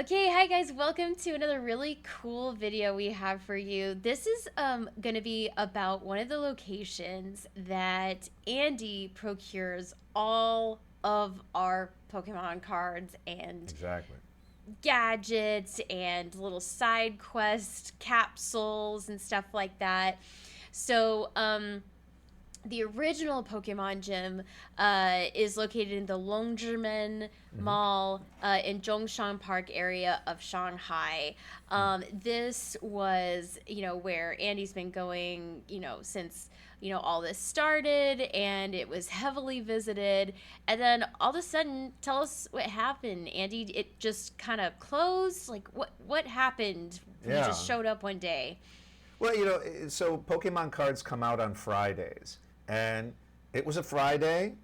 Okay, hi guys, welcome to another really cool video we have for you. This is going to be about one of the locations that Andy procures all of our Pokemon cards and Exactly. gadgets and little side quest capsules and stuff like that. So, the original Pokemon Gym is located in the Longzhimeng Hmm. Mall in Zhongshan Park area of Shanghai. This was, where Andy's been going, since, all this started, and it was heavily visited. And then all of a sudden, tell us what happened, Andy. It just kind of closed. Like, what happened? You Yeah. just showed up one day. Well, so Pokemon cards come out on Fridays, and it was a Friday.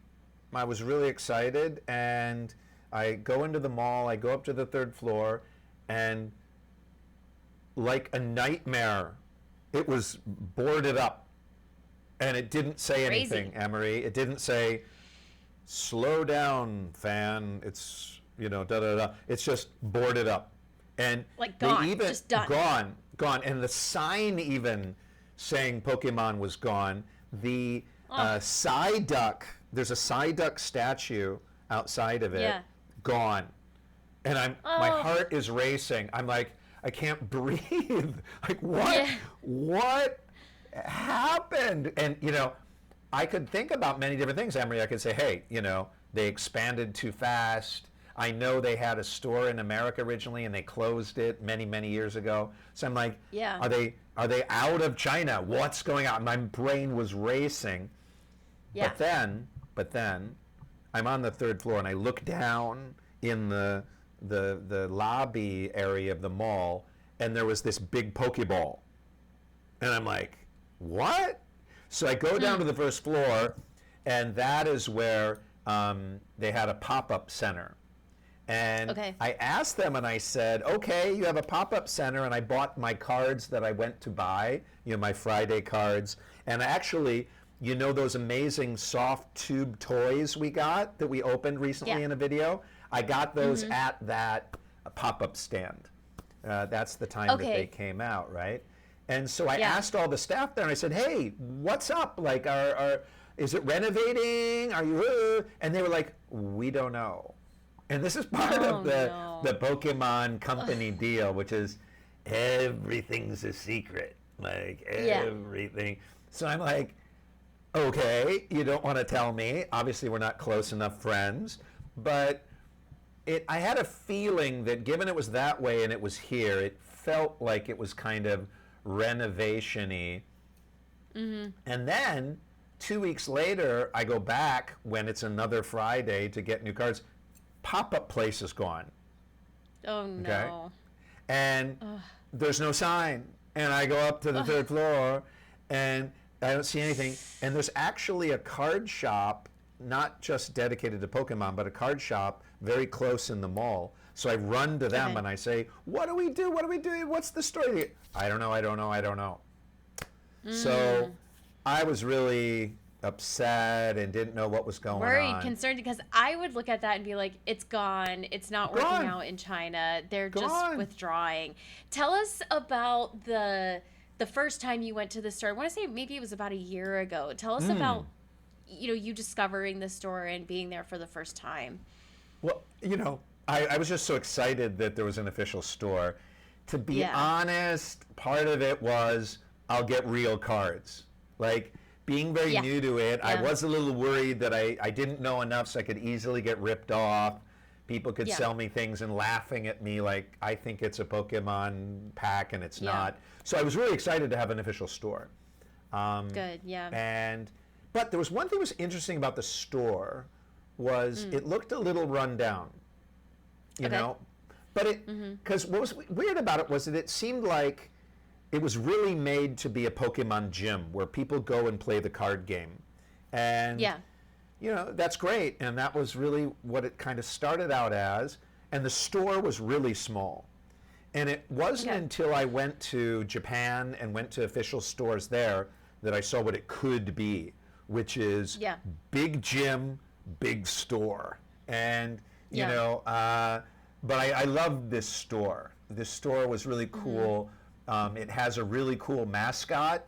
I was really excited, and I go into the mall. I go up to the third floor, and like a nightmare, it was boarded up, and it didn't say anything, Crazy. Emery. It didn't say, "Slow down, fan." It's da da da. It's just boarded up, and Like, they gone. even Just done. gone, and the sign even saying Pokemon was gone. The Oh, Psyduck, there's a Psyduck statue outside of it, yeah. gone, and my Oh, heart is racing. I'm like, I can't breathe. Like, yeah. what happened? And I could think about many different things, Emery. I could say, hey, they expanded too fast. I know they had a store in America originally and they closed it many, many years ago. So I'm like, Yeah. are they out of China? What's going on? My brain was racing. Yeah. But then I'm on the third floor and I look down in the lobby area of the mall, and there was this big Pokeball. And I'm like, what? So I go down Mm. to the first floor, and that is where they had a pop-up center. And Okay. I asked them, and I said, okay, you have a pop-up center, and I bought my cards that I went to buy, my Friday cards. And actually, those amazing soft tube toys we got that we opened Yeah. recently in a video? I got those Mm-hmm. at that pop-up stand. That's the time that they Okay. came out, right? And so I Yeah. asked all the staff there, and I said, "Hey, what's up? Like, is it renovating? Are you?" And they were like, "We don't know." And this is part Oh of the no. Pokemon company deal, which is everything's a secret, like Yeah. everything. So I'm like, okay, you don't want to tell me. Obviously, we're not close enough friends, but I had a feeling that given it was that way and it was here, it felt like it was kind of renovation-y. Mm-hmm. And then 2 weeks later, I go back when it's another Friday to get new cards. Pop-up place is gone. Oh Okay, no. and Ugh. there's no sign. And I go up to the Ugh. third floor, and I don't see anything. And there's actually a card shop, not just dedicated to Pokemon, but a card shop very close in the mall. So I run to them Okay. and I say, "What do we do? What do we do? What's the story?" I don't know. I don't know. I don't know. So Mm. I was really upset and didn't know what was going Worried, on. concerned, because I would look at that and be like, it's gone. It's not working Gone, out in China. They're just gone. withdrawing. Tell us about the first time you went to the store. I want to say maybe it was about a year ago. Tell us Hmm. about you discovering the store and being there for the first time. Well, I was just so excited that there was an official store. To be Yeah. honest, part of it was I'll get real cards. Like, being very Yeah. new to it, I Yeah. was a little worried that I didn't know enough, so I could easily get ripped off. People could Yeah. sell me things and laughing at me like I think it's a Pokemon pack and it's Yeah. not. So I was really excited to have an official store. Um, Good. Yeah. and but there was one thing that was interesting about the store was Mm. it looked a little run down, you Okay. know, but Mm-hmm. because what was weird about it was that it seemed like it was really made to be a Pokemon gym where people go and play the card game, and Yeah. that's great, and that was really what it kind of started out as. And the store was really small, and it wasn't Okay. until I went to Japan and went to official stores there that I saw what it could be, which is Yeah. big gym, big store. And, Yeah. but I love this store. This store was really cool. It has a really cool mascot,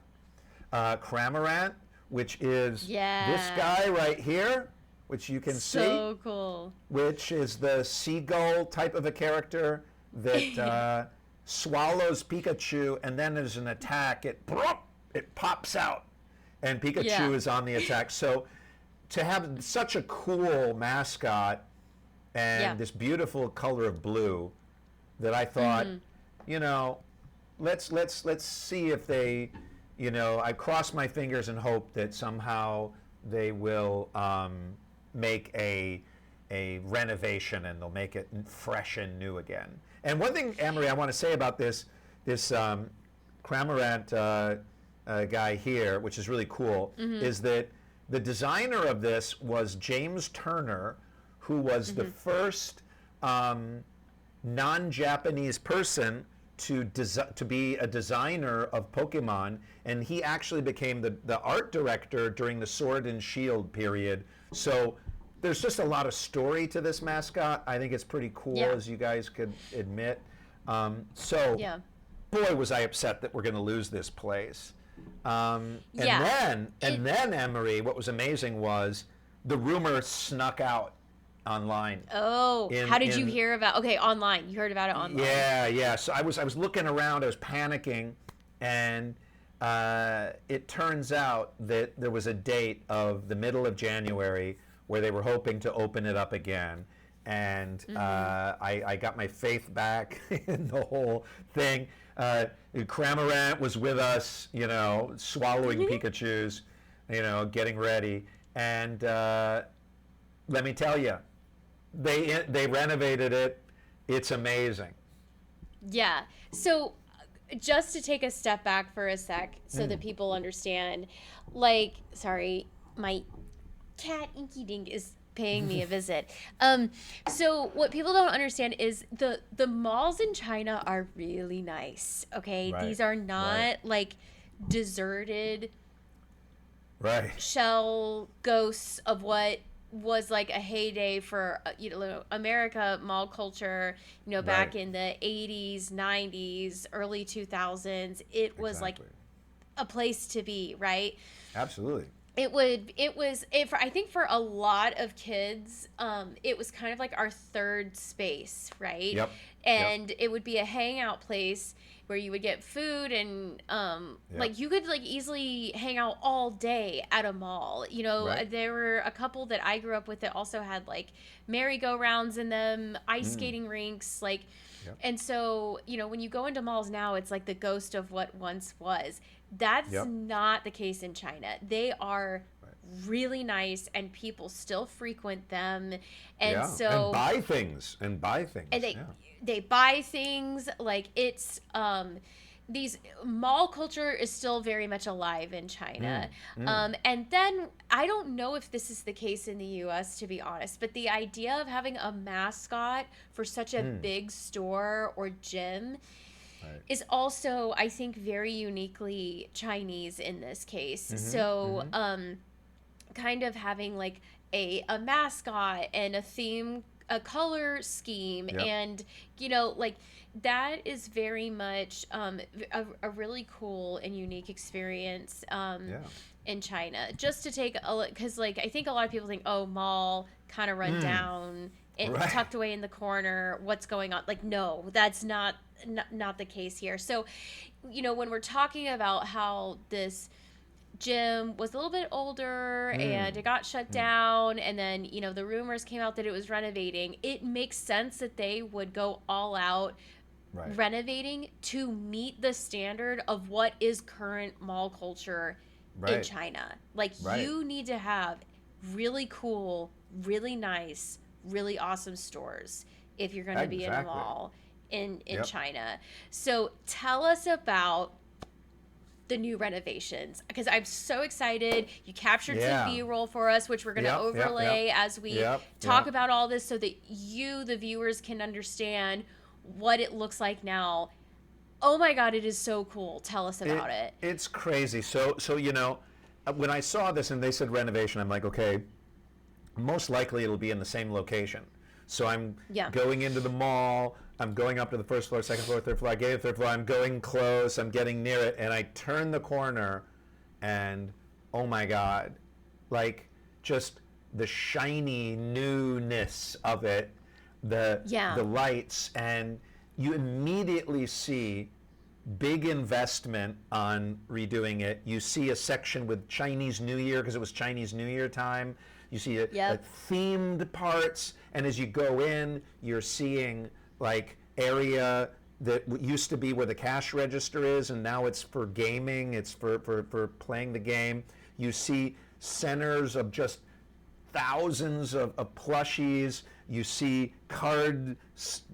Cramorant, which is this guy right here, which you can see. So cool. Which is the seagull type of a character that swallows Pikachu, and then as an attack, it pops out, and Pikachu is on the attack. So to have such a cool mascot and this beautiful color of blue, that I thought, you know, let's see if they, you know, I cross my fingers and hope that somehow they will make a renovation and they'll make it fresh and new again. And one thing, Anne-Marie, I want to say about this Cramorant guy here, which is really cool, is that the designer of this was James Turner, who was the first non-Japanese person to be a designer of Pokemon, and he actually became the art director during the Sword and Shield period. So there's just a lot of story to this mascot. I think it's pretty cool, as you guys could admit. Boy, was I upset that we're going to lose this place. And then Anne-Marie, what was amazing was the rumor snuck out online. Oh, how did you hear about? Okay, online. You heard about it online. Yeah. So I was looking around. I was panicking, and it turns out that there was a date of the middle of January where they were hoping to open it up again. And I got my faith back in the whole thing. Cramorant was with us, you know, swallowing Pikachus, you know, getting ready. And let me tell you, they renovated it. It's amazing. Yeah. So just to take a step back for a sec so that people understand, like, sorry, my cat Inky Dink is paying me a visit. So what people don't understand is the malls in China are really nice. Okay, these are not like deserted shell ghosts of what was like a heyday for America mall culture. You know, back in the 80s, 90s, early 2000s, it was like a place to be. Right. Absolutely. I think for a lot of kids, it was kind of like our third space, right? Yep. And it would be a hangout place where you would get food and like you could like easily hang out all day at a mall. You know, there were a couple that I grew up with that also had like merry-go-rounds in them, ice skating rinks, like. And so, you know, when you go into malls now, it's like the ghost of what once was. That's not the case in China. They are really nice, and people still frequent them, and so and buy things, and they buy things. Like it's these mall culture is still very much alive in China. And then I don't know if this is the case in the US, to be honest, but the idea of having a mascot for such a big store or gym is also, I think, very uniquely Chinese in this case. So kind of having like a mascot and a theme, a color scheme, and you know, like that is very much a really cool and unique experience in China. Just to take a look, because like I think a lot of people think, oh, mall kind of run down, tucked away in the corner, what's going on? Like, no, that's not the case here. So, you know, when we're talking about how this gym was a little bit older and it got shut down, and then, you know, the rumors came out that it was renovating, it makes sense that they would go all out renovating to meet the standard of what is current mall culture in China. Like, you need to have really cool, really nice, really awesome stores if you're going to be in a mall in China. So tell us about the new renovations, because I'm so excited. You captured some B-roll for us, which we're going to overlay as we talk about all this, so that you, the viewers, can understand what it looks like now. Oh my God, it is so cool. Tell us about it. It's crazy. So you know, when I saw this and they said renovation, I'm like, okay, most likely it'll be in the same location. So I'm Yeah. going into the mall, I'm going up to the first floor, second floor, third floor, I get to the third floor, I'm going close, I'm getting near it, and I turn the corner, and oh my God, like just the shiny newness of it, the Yeah. lights, and you immediately see big investment on redoing it. You see a section with Chinese New Year because it was Chinese New Year time. You see a Yep. themed parts, and as you go in, you're seeing like area that used to be where the cash register is, and now it's for gaming. It's for playing the game. You see centers of just thousands of plushies. You see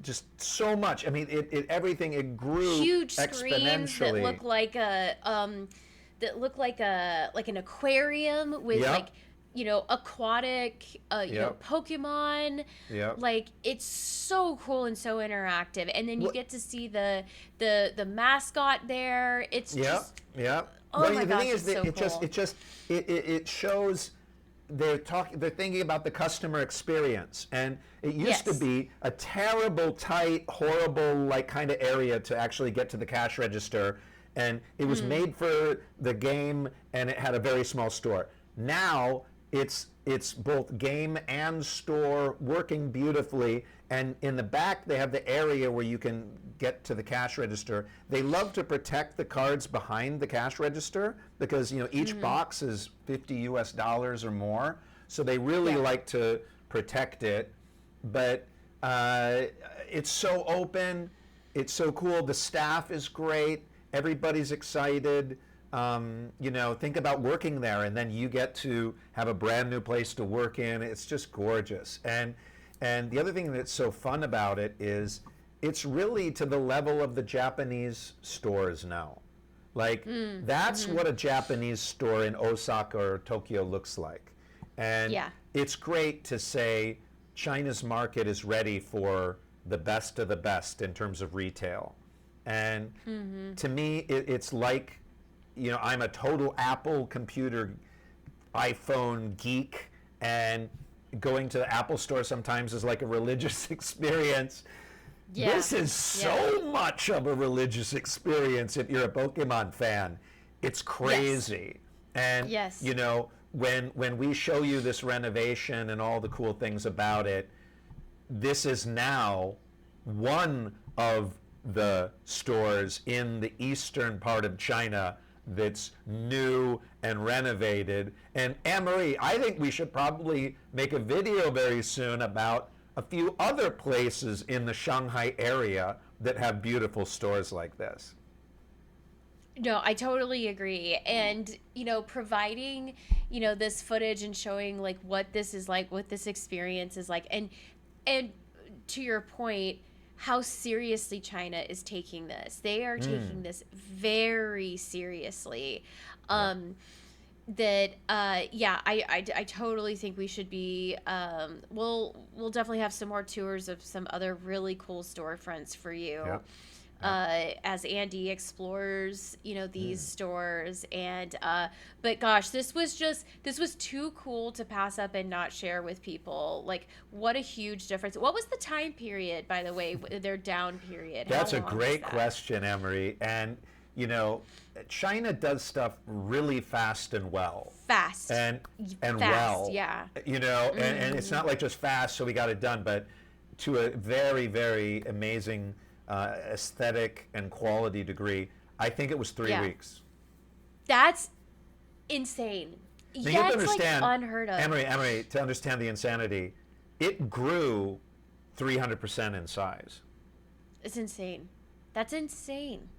just so much. I mean, everything, it grew Huge screens that exponentially. look like like an aquarium with Yep, like aquatic yep, Pokemon. yep. Like it's so cool and so interactive, and then you What? get to see the mascot there. It's Yep, just, yep. oh Well, my the gosh, thing is it's that so cool. it shows they're thinking about the customer experience, and it used to Yes. be a terrible, tight, horrible, like kind of area to actually get to the cash register, and it was Mm. made for the game, and it had a very small store. Now it's both game and store working beautifully, and in the back they have the area where you can get to the cash register. They love to protect the cards behind the cash register because each Mm-hmm. box is $50 or more, so they really Yeah. like to protect it. But uh, it's so open, it's so cool. The staff is great, everybody's excited. Think about working there, and then you get to have a brand new place to work in. It's just gorgeous. And the other thing that's so fun about it is it's really to the level of the Japanese stores now. Like that's Mm-hmm. what a Japanese store in Osaka or Tokyo looks like. And Yeah. it's great to say China's market is ready for the best of the best in terms of retail. And Mm-hmm. to me, it's like, I'm a total Apple computer, iPhone geek, and going to the Apple store sometimes is like a religious experience. Yeah. This is Yeah. so much of a religious experience if you're a Pokemon fan. It's Yes. crazy. And, Yes. when we show you this renovation and all the cool things about it, this is now one of the stores in the eastern part of China that's new and renovated. And Anne-Marie, I think we should probably make a video very soon about a few other places in the Shanghai area that have beautiful stores like this. No, I totally agree. And, providing, this footage and showing like what this is like, what this experience is like. And to your point, how seriously China is taking this. They are taking this very seriously. Yeah. That yeah, I totally think we should be we'll definitely have some more tours of some other really cool storefronts for you, Yeah. as Andy explores these stores. And but gosh, this was too cool to pass up and not share with people. Like, what a huge difference. What was the time period, by the way, their down period? That's How a long was great that? question, Emery. And, China does stuff really fast and well. Fast. And and Fast, well, yeah. and it's not like just fast, so we got it done, but to a very, very amazing aesthetic and quality degree. I think it was 3 Yeah. weeks. That's insane. Now you Yeah, have to it's like understand, unheard of. Emery, to understand the insanity, it grew 300% in size. It's insane. That's insane.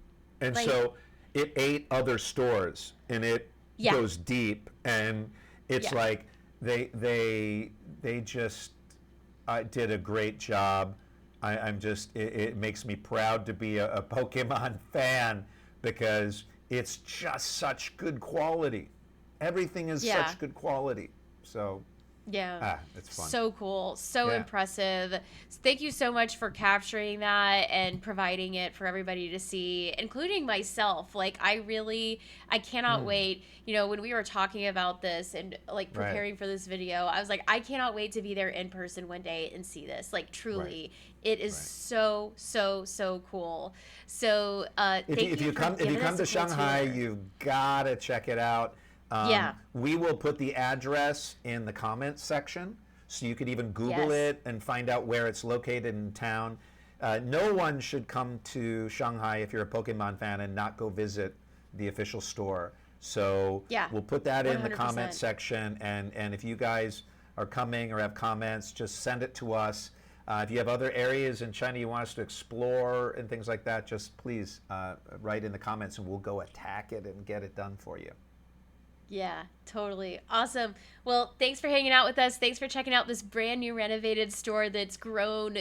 And Like, so it ate other stores, and it Yeah. goes deep, and it's Yeah. like they just did a great job. I'm just it makes me proud to be a Pokemon fan because it's just such good quality. Everything is Yeah. such good quality. So Yeah. It's fun. So cool. So Yeah. impressive. Thank you so much for capturing that and providing it for everybody to see, including myself. Like, I cannot Mm, wait. You know, when we were talking about this and like right. preparing for this video, I was like, I cannot wait to be there in person one day and see this. Like, Right. truly, it is Right. so, so, so cool. So, thank If you you for come giving us to a cool Shanghai, tour. you've got to check it out. Yeah. We will put the address in the comments section, so you could even Google Yes. it and find out where it's located in town. No one should come to Shanghai if you're a Pokemon fan and not go visit the official store. So Yeah. we'll put that in the comment 100%. section, and if you guys are coming or have comments, just send it to us. If you have other areas in China you want us to explore and things like that, just please write in the comments and we'll go attack it and get it done for you. Yeah, totally. Awesome. Well, thanks for hanging out with us. Thanks for checking out this brand new renovated store that's grown,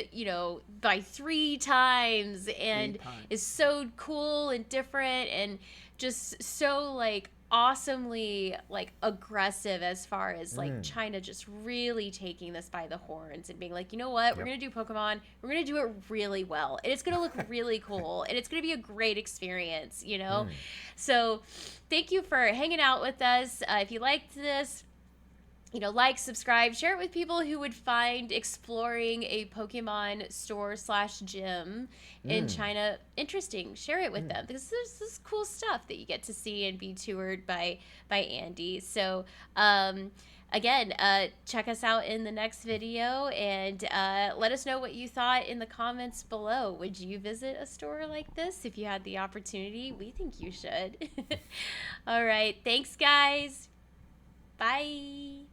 by 3 times Three and times. is so cool and different and just so like awesomely like aggressive as far as like Mm. China just really taking this by the horns and being like, you know what, we're Yep. gonna do Pokemon, we're gonna do it really well. And it's gonna look really cool and it's gonna be a great experience. Mm. So thank you for hanging out with us. If you liked this, like, subscribe, share it with people who would find exploring a Pokemon store/gym in Mm. China interesting. Share it with Mm. them because there's this cool stuff that you get to see and be toured by Andy. So, again, check us out in the next video and let us know what you thought in the comments below. Would you visit a store like this if you had the opportunity? We think you should. All right. Thanks, guys. Bye.